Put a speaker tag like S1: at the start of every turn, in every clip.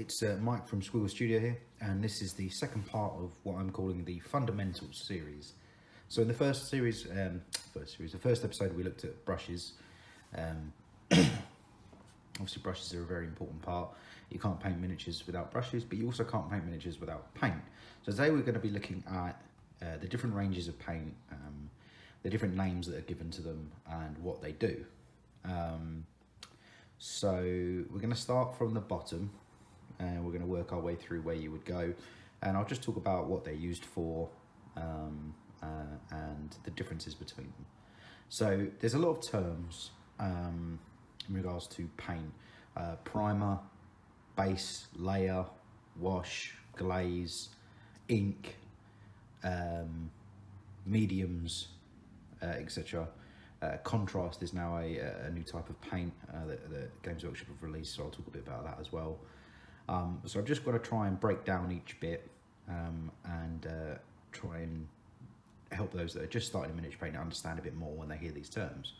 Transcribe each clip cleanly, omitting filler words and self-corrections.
S1: It's Mike from Squiggle Studio here, and this is the second part of what I'm calling the Fundamentals series. So in the first series, the first episode, we looked at brushes. Obviously brushes are a very important part. You can't paint miniatures without brushes, but you also can't paint miniatures without paint. So today we're going to be looking at the different ranges of paint, the different names that are given to them and what they do. So we're going to start from the bottom and we're going to work our way through where you would go, and I'll just talk about what they're used for and the differences between them. So there's a lot of terms in regards to paint: primer, base, layer, wash, glaze, ink, mediums, etc. Contrast is now a new type of paint that Games Workshop have released, so I'll talk a bit about that as well. So I've just got to try and break down each bit and try and help those that are just starting miniature paint understand a bit more when they hear these terms.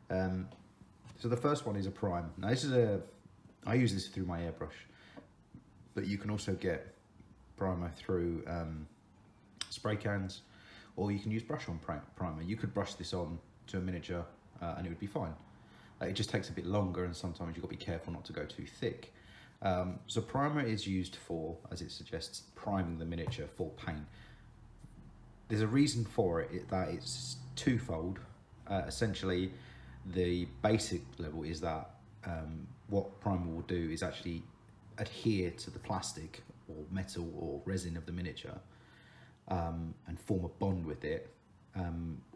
S1: So the first one is a prime. Now I use this through my airbrush, but you can also get primer through spray cans, or you can use brush on primer. You could brush this on to a miniature and it would be fine. It just takes a bit longer, and sometimes you've got to be careful not to go too thick. So primer is used for, as it suggests, priming the miniature for paint. There's a reason for it, that it's twofold. Essentially, the basic level is that what primer will do is actually adhere to the plastic or metal or resin of the miniature and form a bond with it,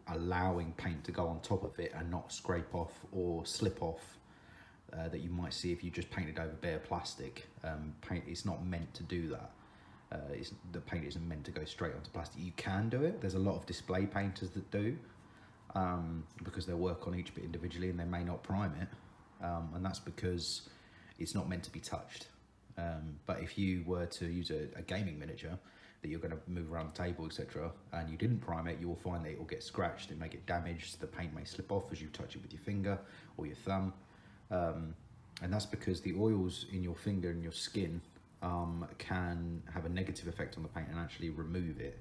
S1: allowing paint to go on top of it and not scrape off or slip off that you might see if you just painted over bare plastic. Paint is not meant to do that. The paint isn't meant to go straight onto plastic. You can do it. There's a lot of display painters that do, because they'll work on each bit individually and they may not prime it, and that's because it's not meant to be touched. But if you were to use a gaming miniature that you're going to move around the table, etc., and you didn't prime it, you will find that it will get scratched, it may get damaged, the paint may slip off as you touch it with your finger or your thumb, and that's because the oils in your finger and your skin can have a negative effect on the paint and actually remove it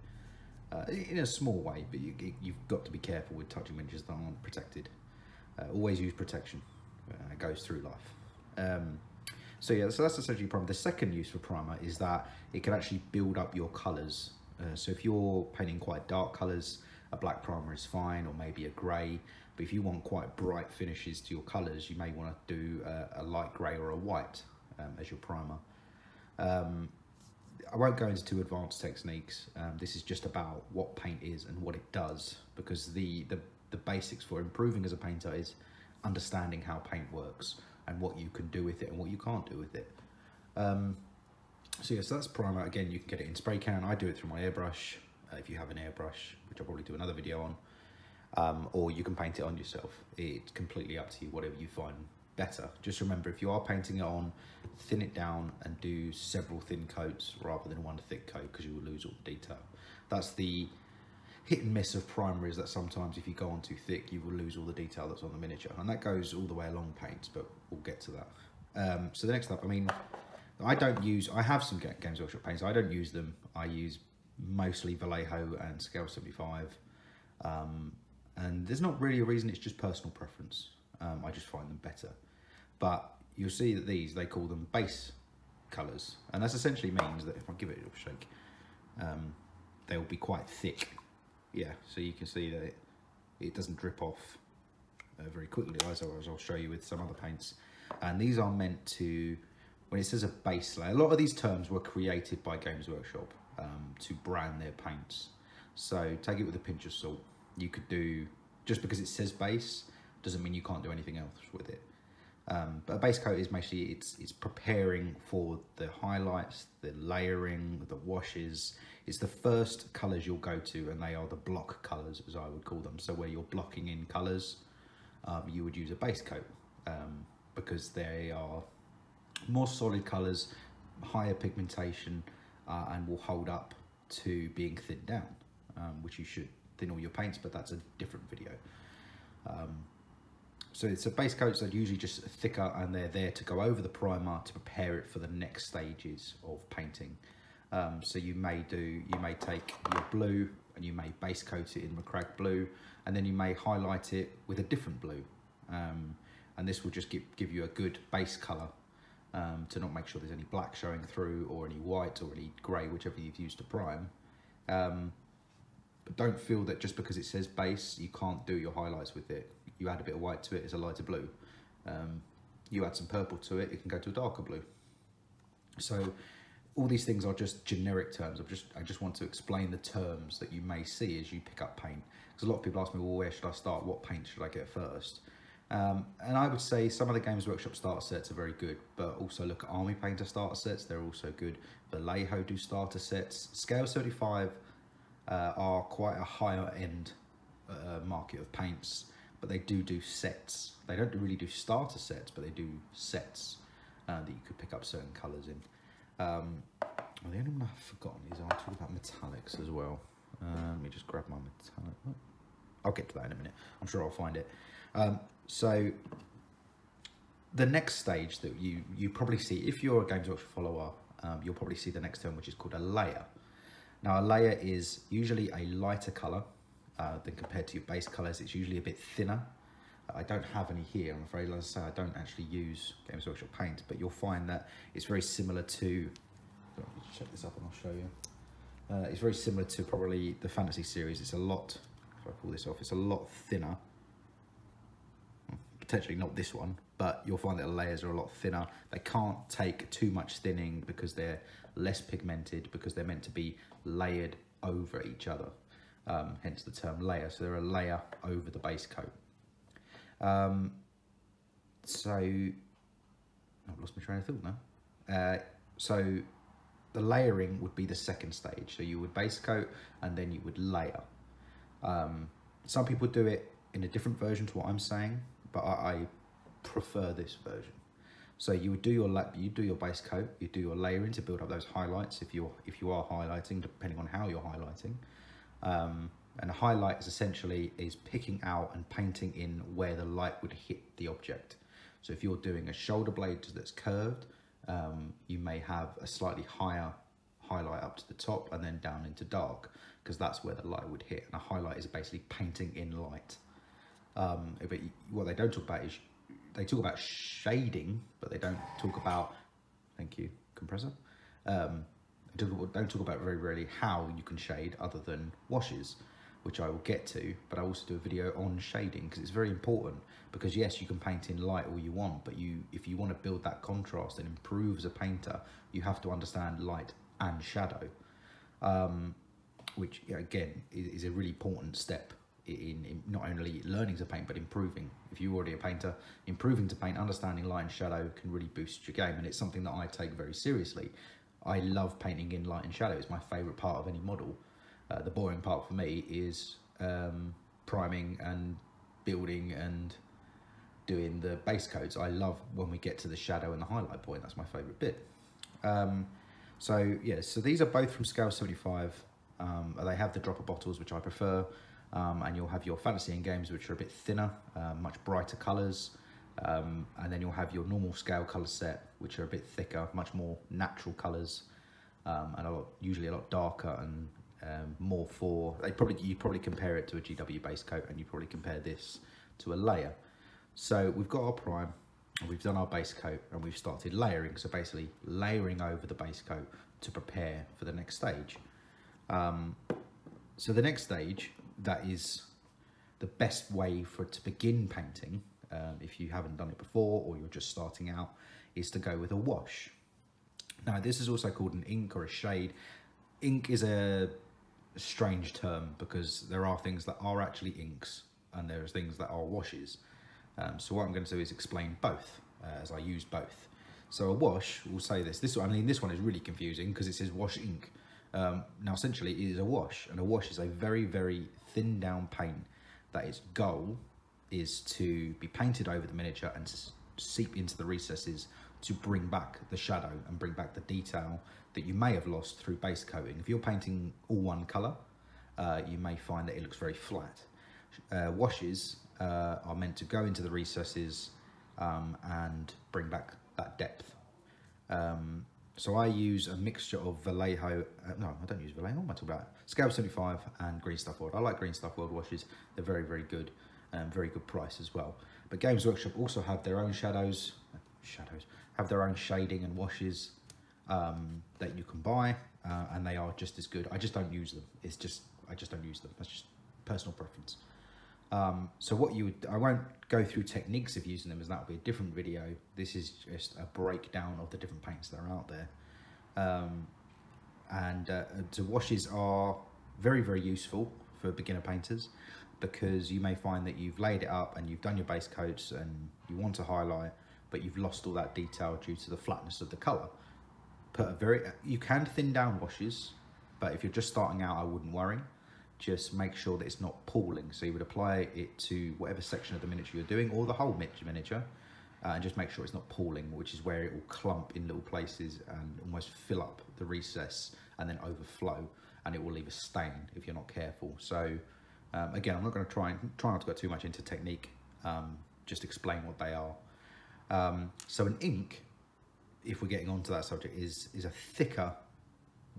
S1: in a small way, but you've got to be careful with touching miniatures that aren't protected. Always use protection. It goes through life. So yeah, so that's essentially primer. The second use for primer is that it can actually build up your colours. So if you're painting quite dark colours, a black primer is fine, or maybe a grey. But if you want quite bright finishes to your colours, you may want to do a light grey or a white as your primer. I won't go into too advanced techniques. This is just about what paint is and what it does, because the basics for improving as a painter is understanding how paint works and what you can do with it and what you can't do with it. So yeah, so that's primer. Again, you can get it in spray can. I do it through my airbrush, if you have an airbrush, which I'll probably do another video on, or you can paint it on yourself. It's completely up to you, whatever you find better. Just remember, if you are painting it on, thin it down and do several thin coats rather than one thick coat, because you will lose all the detail. That's the hit and miss of primer, is that sometimes if you go on too thick, you will lose all the detail that's on the miniature, and that goes all the way along paints, but we'll get to that. So the next up, I mean, I have some Games Workshop paints. I don't use them. I use mostly Vallejo and Scale 75, and there's not really a reason, it's just personal preference. I just find them better. But you'll see that they call them base colours, and that essentially means that if I give it a little shake, they'll be quite thick. Yeah, so you can see that it doesn't drip off very quickly, as I'll show you with some other paints. And these are meant to, when it says a base layer, a lot of these terms were created by Games Workshop to brand their paints. So take it with a pinch of salt. You could do, just because it says base doesn't mean you can't do anything else with it. But a base coat is basically, it's preparing for the highlights, the layering, the washes. It's the first colours you'll go to, and they are the block colours, as I would call them. So where you're blocking in colours, you would use a base coat, because they are more solid colours, higher pigmentation, and will hold up to being thinned down, which you should thin all your paints, but that's a different video. So it's a base coats that are usually just thicker, and they're there to go over the primer to prepare it for the next stages of painting. So you may take your blue and you may base coat it in Macragge blue, and then you may highlight it with a different blue. And this will just give you a good base colour to not make sure there's any black showing through or any white or any grey, whichever you've used to prime. But don't feel that just because it says base, you can't do your highlights with it. You add a bit of white to it, it's a lighter blue. You add some purple to it, it can go to a darker blue. So all these things are just generic terms. I just want to explain the terms that you may see as you pick up paint. Because a lot of people ask me, well, where should I start? What paint should I get first? And I would say some of the Games Workshop starter sets are very good, but also look at Army Painter starter sets, they're also good. Vallejo do starter sets. Scale 75 are quite a higher end market of paints, but they do sets. They don't really do starter sets, but they do sets that you could pick up certain colours in. Well, the only one I've forgotten is I'll talk about metallics as well. Let me just grab my metallic. I'll get to that in a minute. I'm sure I'll find it. So the next stage that you probably see, if you're a Games Workshop follower, you'll probably see the next term, which is called a layer. Now, a layer is usually a lighter colour than compared to your base colours. It's usually a bit thinner. I don't have any here, I'm afraid. As I say, I don't actually use Games Workshop paint, but you'll find that it's very similar to, let me check this up and I'll show you. It's very similar to probably the Fantasy series. It's a lot, if I pull this off, it's a lot thinner. Potentially not this one, but you'll find that the layers are a lot thinner. They can't take too much thinning because they're less pigmented, because they're meant to be layered over each other. Hence the term layer. So they're a layer over the base coat. So I've lost my train of thought now. So the layering would be the second stage. So you would base coat and then you would layer. Some people do it in a different version to what I'm saying, but I prefer this version. So you would do your base coat, you do your layering to build up those highlights if you are highlighting, depending on how you're highlighting. And a highlight is essentially picking out and painting in where the light would hit the object. So if you're doing a shoulder blade that's curved, you may have a slightly higher highlight up to the top and then down into dark, because that's where the light would hit. And a highlight is basically painting in light. But what they don't talk about is, they talk about shading, but they don't talk about, thank you, compressor. Don't talk about very rarely how you can shade other than washes, which I will get to, but I also do a video on shading because it's very important. Because yes, you can paint in light all you want, but if you want to build that contrast and improve as a painter, you have to understand light and shadow, which again is a really important step in not only learning to paint but improving. If you're already a painter, improving to paint, understanding light and shadow can really boost your game, and it's something that I take very seriously. I love painting in light and shadow. It's my favourite part of any model. The boring part for me is priming and building and doing the base coats. I love when we get to the shadow and the highlight point. That's my favourite bit. So yeah, so these are both from scale 75. They have the dropper bottles, which I prefer. And you'll have your fantasy and games, which are a bit thinner, much brighter colours. And then you'll have your normal scale colour set, which are a bit thicker, much more natural colours, and usually a lot darker and more for. You probably compare it to a GW base coat, and you probably compare this to a layer. So we've got our prime, and we've done our base coat, and we've started layering. So basically layering over the base coat to prepare for the next stage. So the next stage, that is the best way to begin painting, if you haven't done it before or you're just starting out, is to go with a wash. Now this is also called an ink or a shade. Ink is a strange term because there are things that are actually inks and there's things that are washes. So what I'm going to do is explain both, as I use both. So a wash, we'll say this one is really confusing because it says wash ink. Now essentially it is a wash, and a wash is a very, very thin down paint that its goal is to be painted over the miniature and to seep into the recesses to bring back the shadow and bring back the detail that you may have lost through base coating. If you're painting all one colour, you may find that it looks very flat. washes are meant to go into the recesses and bring back that depth. So I use a mixture of Vallejo, no, I don't use Vallejo, what am I talking about? Scale 75 and Green Stuff World. I like Green Stuff World washes. They're very, very good, very good price as well. But Games Workshop also have their own have their own shading and washes that you can buy, and they are just as good. I just don't use them. I just don't use them. That's just personal preference. So what you would, I won't go through techniques of using them, as that will be a different video. This is just a breakdown of the different paints that are out there. The washes are very, very useful for beginner painters, because you may find that you've laid it up and you've done your base coats and you want to highlight, but you've lost all that detail due to the flatness of the colour. You can thin down washes, but if you're just starting out, I wouldn't worry. Just make sure that it's not pooling. So you would apply it to whatever section of the miniature you're doing, or the whole miniature, and just make sure it's not pooling, which is where it will clump in little places and almost fill up the recess and then overflow, and it will leave a stain if you're not careful. So again, I'm not going to try not to go too much into technique, just explain what they are. So an ink, if we're getting onto that subject, is a thicker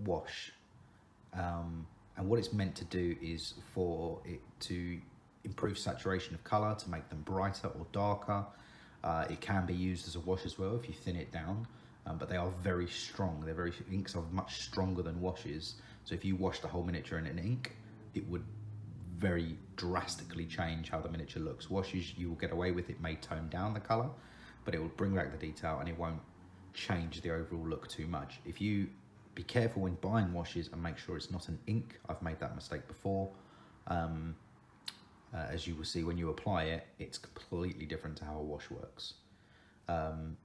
S1: wash. And what it's meant to do is for it to improve saturation of colour, to make them brighter or darker. It can be used as a wash as well if you thin it down, but they are very strong. Inks are much stronger than washes. So if you wash the whole miniature in an ink, it would very drastically change how the miniature looks. Washes, you will get away with, it may tone down the colour, but it will bring back the detail and it won't change the overall look too much. If you be careful when buying washes and make sure it's not an ink. I've made that mistake before. As you will see, when you apply it, it's completely different to how a wash works.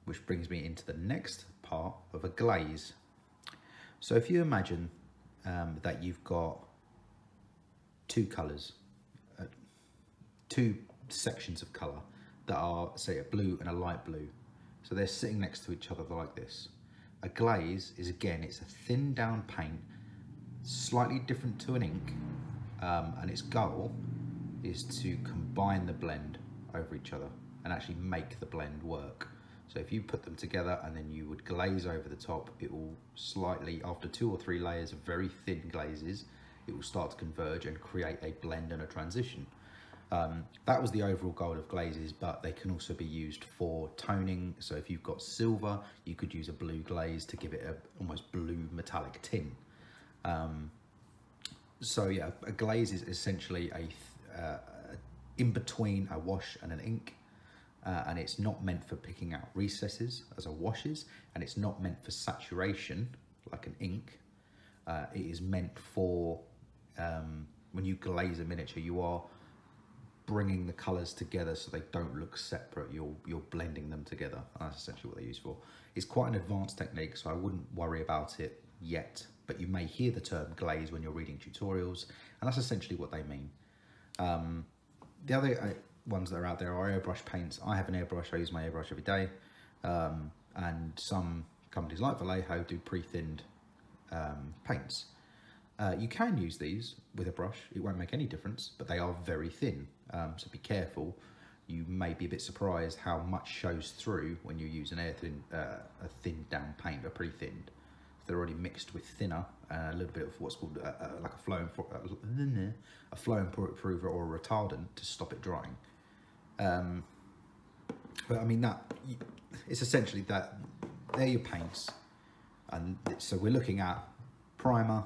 S1: Which brings me into the next part of a glaze. So if you imagine that you've got two colours, two sections of colour that are, say, a blue and a light blue. So they're sitting next to each other like this. A glaze is, again, it's a thin down paint, slightly different to an ink, and its goal is to combine the blend over each other and actually make the blend work. So if you put them together and then you would glaze over the top, it will slightly, after 2 or 3 layers of very thin glazes, it will start to converge and create a blend and a transition. That was the overall goal of glazes, but they can also be used for toning. So if you've got silver, you could use a blue glaze to give it a almost blue metallic tint. So yeah, a glaze is essentially in between a wash and an ink, and it's not meant for picking out recesses as a wash is, and it's not meant for saturation like an ink. It is meant for when you glaze a miniature, you are bringing the colours together so they don't look separate. You're blending them together. And that's essentially what they're used for. It's quite an advanced technique, so I wouldn't worry about it yet, but you may hear the term glaze when you're reading tutorials, and that's essentially what they mean. The other ones that are out there are airbrush paints. I have an airbrush. I use my airbrush every day, and some companies like Vallejo do pre-thinned paints. You can use these with a brush, it won't make any difference, but they are very thin, so be careful. You may be a bit surprised how much shows through when you use a thinned down paint, a pre-thinned. If they're already mixed with thinner, a little bit of what's called like a flow improver or a retardant to stop it drying. But I mean, it's essentially that they're your paints, and so we're looking at primer,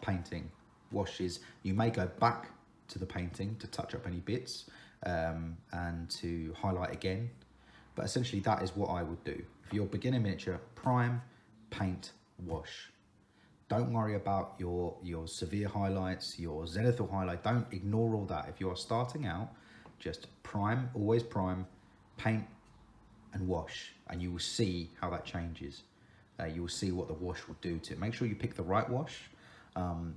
S1: painting, washes. You may go back to the painting to touch up any bits and to highlight again, but essentially that is what I would do. If you're beginner miniature, prime, paint, wash. Don't worry about your severe highlights, your zenithal highlight. Don't ignore all that. If you are starting out, just prime, always prime, paint and wash, and you will see how that changes. You will see what the wash will do to it. Make sure you pick the right wash.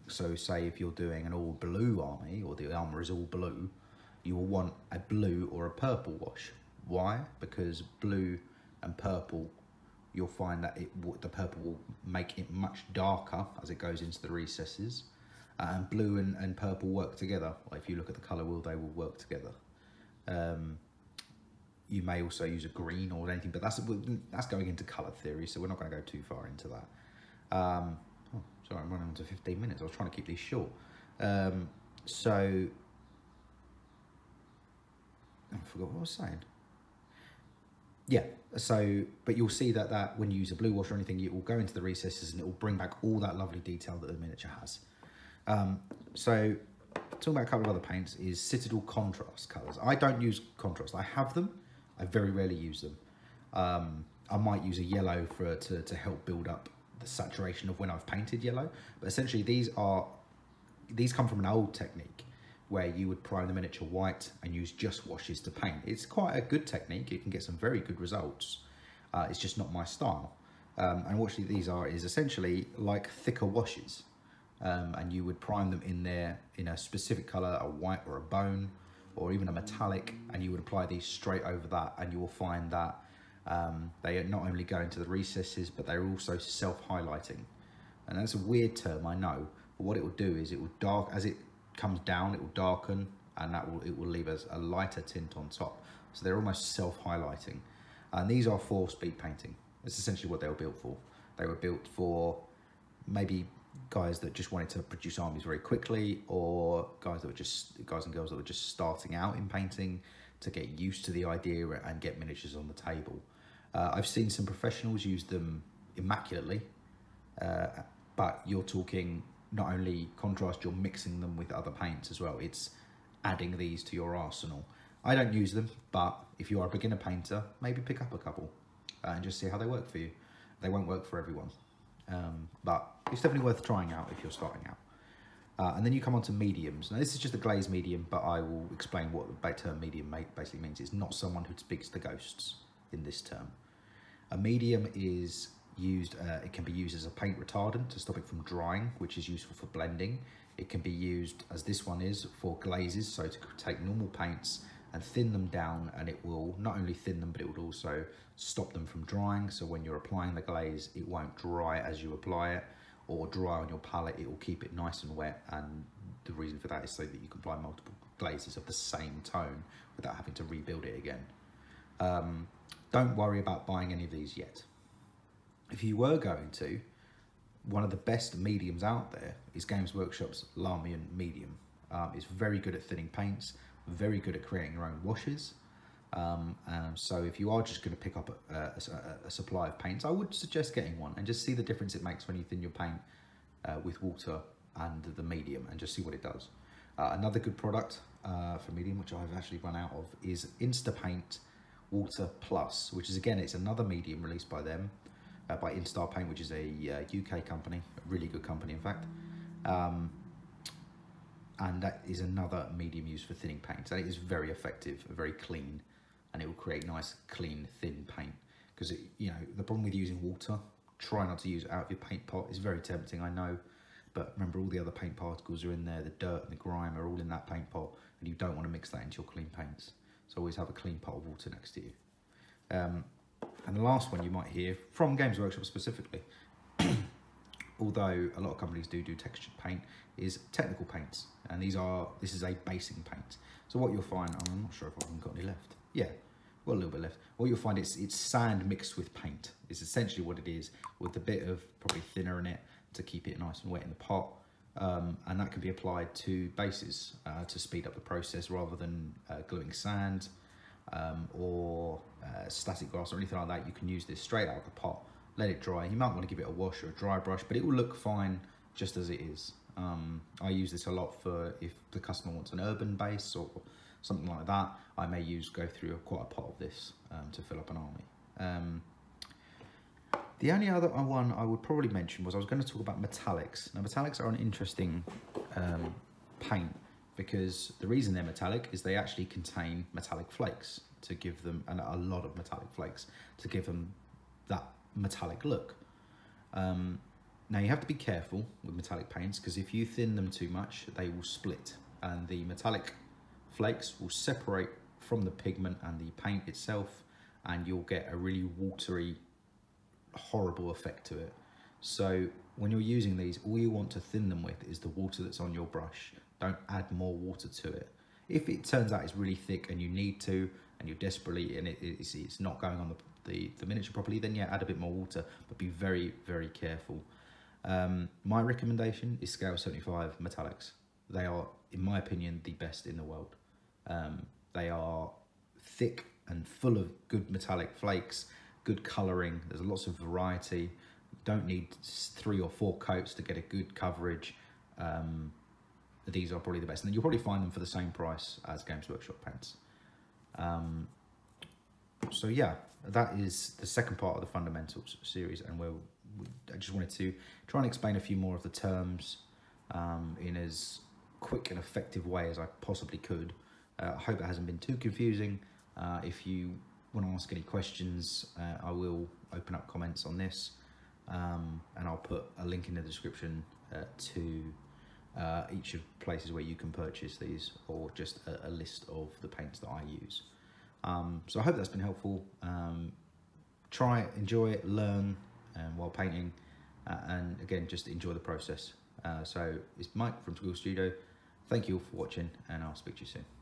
S1: So say if you're doing an all blue army, or the armor is all blue, you will want a blue or a purple wash. Why? Because blue and purple, you'll find that the purple will make it much darker as it goes into the recesses, and blue and purple work together. Like if you look at the colour wheel, they will work together. You may also use a green or anything, but that's going into colour theory, so we're not going to go too far into that. Oh, sorry, I'm running on to 15 minutes. I was trying to keep these short. So I forgot what I was saying. Yeah, so, but you'll see that when you use a blue wash or anything, it will go into the recesses and it will bring back all that lovely detail that the miniature has. So talking about a couple of other paints is Citadel contrast colours. I don't use contrast. I have them. I very rarely use them. I might use a yellow to help build up the saturation of when I've painted yellow. But essentially these come from an old technique where you would prime the miniature white and use just washes to paint. It's quite a good technique. You can get some very good results. It's just not my style. And what these are is essentially like thicker washes. And you would prime them in a specific colour, a white or a bone, or even a metallic, and you would apply these straight over that, and you will find that they not only go into the recesses, but they're also self-highlighting. And that's a weird term, I know, but what it will do is it will as it comes down, it will darken, and it will leave us a lighter tint on top. So they're almost self-highlighting. And these are for speed painting. That's essentially what they were built for. They were built for maybe guys that just wanted to produce armies very quickly, or guys and girls that were just starting out in painting to get used to the idea and get miniatures on the table. I've seen some professionals use them immaculately, but you're talking not only contrast, you're mixing them with other paints as well. It's adding these to your arsenal. I don't use them, but if you are a beginner painter, maybe pick up a couple and just see how they work for you. They won't work for everyone. But it's definitely worth trying out if you're starting out. And then you come on to mediums. Now this is just a glazed medium, but I will explain what the term medium basically means. It's not someone who speaks to ghosts in this term. A medium is used, it can be used as a paint retardant to stop it from drying, which is useful for blending. It can be used, as this one is, for glazes, so to take normal paints and thin them down, and it will not only thin them, but it will also stop them from drying. So when you're applying the glaze, it won't dry as you apply it, or dry on your palette. It will keep it nice and wet, and the reason for that is so that you can apply multiple glazes of the same tone without having to rebuild it again. Don't worry about buying any of these yet. If you were going to, one of the best mediums out there is Games Workshop's Lamian medium. It's very good at thinning paints, very good at creating your own washes. So if you are just going to pick up a supply of paints, I would suggest getting one and just see the difference it makes when you thin your paint with water and the medium, and just see what it does. Another good product for medium, which I've actually run out of, is Instapaint Water Plus, which is, again, it's another medium released by them, by Instar Paint, which is a UK company, a really good company in fact. And that is another medium used for thinning paints, and it is very effective, very clean, and it will create nice, clean, thin paint. Because the problem with using water, try not to use it out of your paint pot. It's very tempting, I know, but remember, all the other paint particles are in there. The dirt and the grime are all in that paint pot, and you don't want to mix that into your clean paints. So always have a clean pot of water next to you. And the last one you might hear from Games Workshop specifically, although a lot of companies do textured paint, is technical paints. And this is a basing paint. So what you'll find, I'm not sure if I've got any left. Yeah, well, a little bit left. What you'll find is it's sand mixed with paint. It's essentially what it is, with a bit of probably thinner in it to keep it nice and wet in the pot. And that can be applied to bases to speed up the process, rather than gluing sand or static glass or anything like that. You can use this straight out of the pot, let it dry. You might want to give it a wash or a dry brush, but it will look fine just as it is. I use this a lot for if the customer wants an urban base or something like that. I may go through quite a pot of this to fill up an army. The only other one I would probably mention was I was going to talk about metallics. Now, metallics are an interesting paint, because the reason they're metallic is they actually contain metallic flakes to give them, and a lot of metallic flakes to give them that metallic look. Now, you have to be careful with metallic paints, because if you thin them too much, they will split, and the metallic flakes will separate from the pigment and the paint itself, and you'll get a really watery, horrible effect to it. So when you're using these, all you want to thin them with is the water that's on your brush. Don't add more water to it. If it turns out it's really thick and you need to, and you're desperately, and it's not going on the miniature properly, then yeah, add a bit more water, but be very, very careful. My recommendation is scale 75 metallics. They are, in my opinion, the best in the world. They are thick and full of good metallic flakes, good colouring. There's lots of variety. You don't need 3 or 4 coats to get a good coverage. These are probably the best, and you'll probably find them for the same price as Games Workshop paints. So yeah, that is the second part of the fundamentals series, and I just wanted to try and explain a few more of the terms in as quick and effective way as I possibly could. I hope it hasn't been too confusing. If you want to ask any questions, I will open up comments on this, and I'll put a link in the description to each of the places where you can purchase these, or just a list of the paints that I use. So I hope that's been helpful. Try, enjoy it, learn while painting, and again, just enjoy the process. So it's Mike from Squiggle Studio. Thank you all for watching, and I'll speak to you soon.